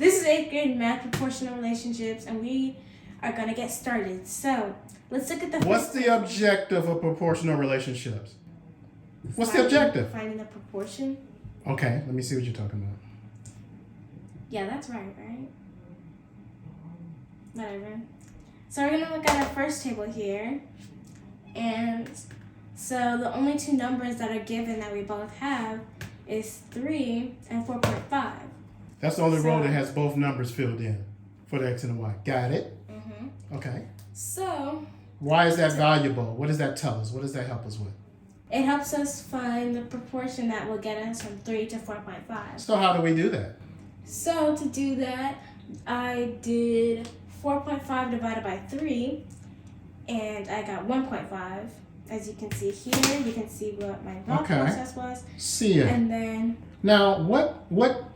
This is 8th grade math proportional relationships, and we are going to get started. So let's look at the What's the objective of proportional relationships? What's the objective? Finding the proportion. Okay, let me see what you're talking about. Yeah, that's right? Whatever. So we're going to look at our first table here. And so the only two numbers that are given that we both have is 3 and 4.5. That's the only row that has both numbers filled in for the X and the Y. Got it? Mm-hmm. Okay. So why is that valuable? What does that tell us? What does that help us with? It helps us find the proportion that will get us from 3 to 4.5. So how do we do that? So to do that, I did 4.5 divided by 3, and I got 1.5. As you can see here, you can see what my thought process was. See it. And then... Now, what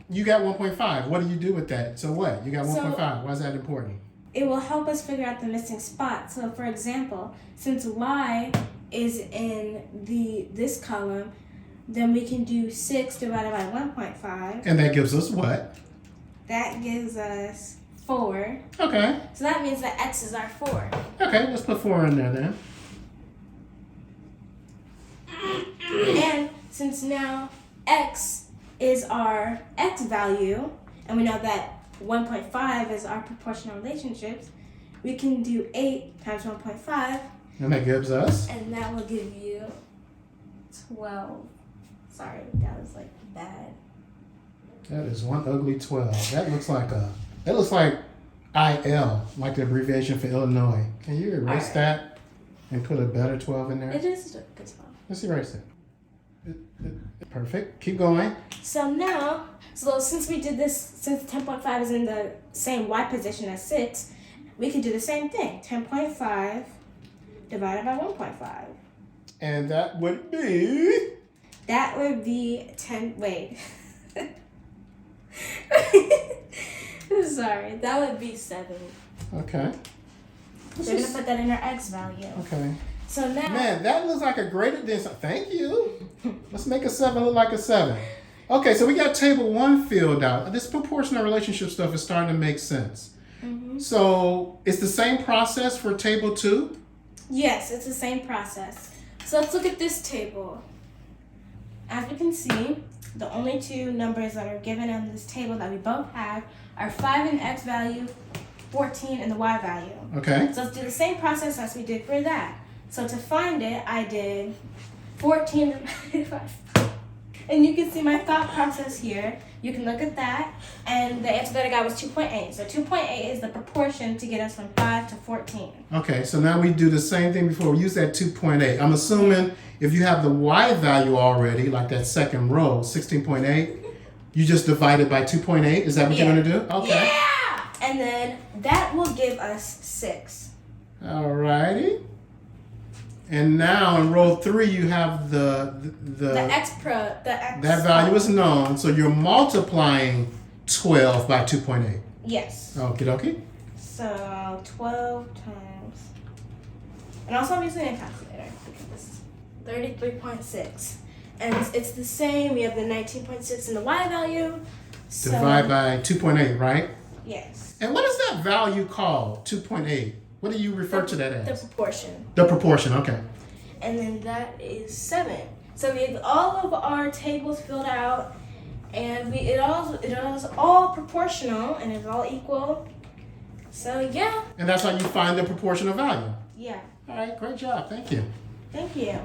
you got 1.5. What do you do with that? So what? You got 1.5. Why is that important? It will help us figure out the missing spot. So for example, since Y is in this column, then we can do 6 divided by 1.5. And that gives us what? That gives us 4. Okay. So that means that X is our 4. Okay, let's put 4 in there then. And since now X is our X value, and we know that 1.5 is our proportional relationships, we can do 8 times 1.5. And that gives us? And that will give you 12. Sorry, that was like bad. That is one ugly 12. That looks like IL, like the abbreviation for Illinois. Can you erase that and put a better 12 in there? It is a good 12. Let's erase it. Perfect. Keep going. So now, since we did this, since 10.5 is in the same Y position as 6, we can do the same thing. 10.5 divided by 1.5. And that would be? That would be 10, wait. Sorry, that would be 7. Okay. We're going to put that in our X value. Okay. So now... Man, that looks like a greater than... Thank you. Let's make a 7 look like a 7. Okay, so we got table 1 filled out. This proportional relationship stuff is starting to make sense. Mm-hmm. So it's the same process for table 2? Yes, it's the same process. So let's look at this table. As you can see, the only two numbers that are given on this table that we both have are 5 in the X value, 14 in the Y value. Okay. So let's do the same process as we did for that. So to find it, I did 14 divided by 5. And you can see my thought process here. You can look at that, and the answer that I got was 2.8. So 2.8 is the proportion to get us from 5 to 14. Okay, so now we do the same thing before. We use that 2.8. I'm assuming if you have the Y value already, like that second row, 16.8, you just divide it by 2.8? Is that what you're going to do? Okay. Yeah! And then that will give us 6. All righty. And now in row 3, you have the X. That value is known, so you're multiplying 12 by 2.8. Yes. Okie dokie. So 12 times, and also I'm using a calculator because this is 33.6, and it's the same. We have the 19.6 in the Y value. So, divide by 2.8, right? Yes. And what is that value called? 2.8. What do you refer to that as? The proportion. The proportion, okay. And then that is 7. So we have all of our tables filled out, and it is all proportional and it's all equal. So yeah. And that's how you find the proportional value. Yeah. All right, great job. Thank you. Thank you.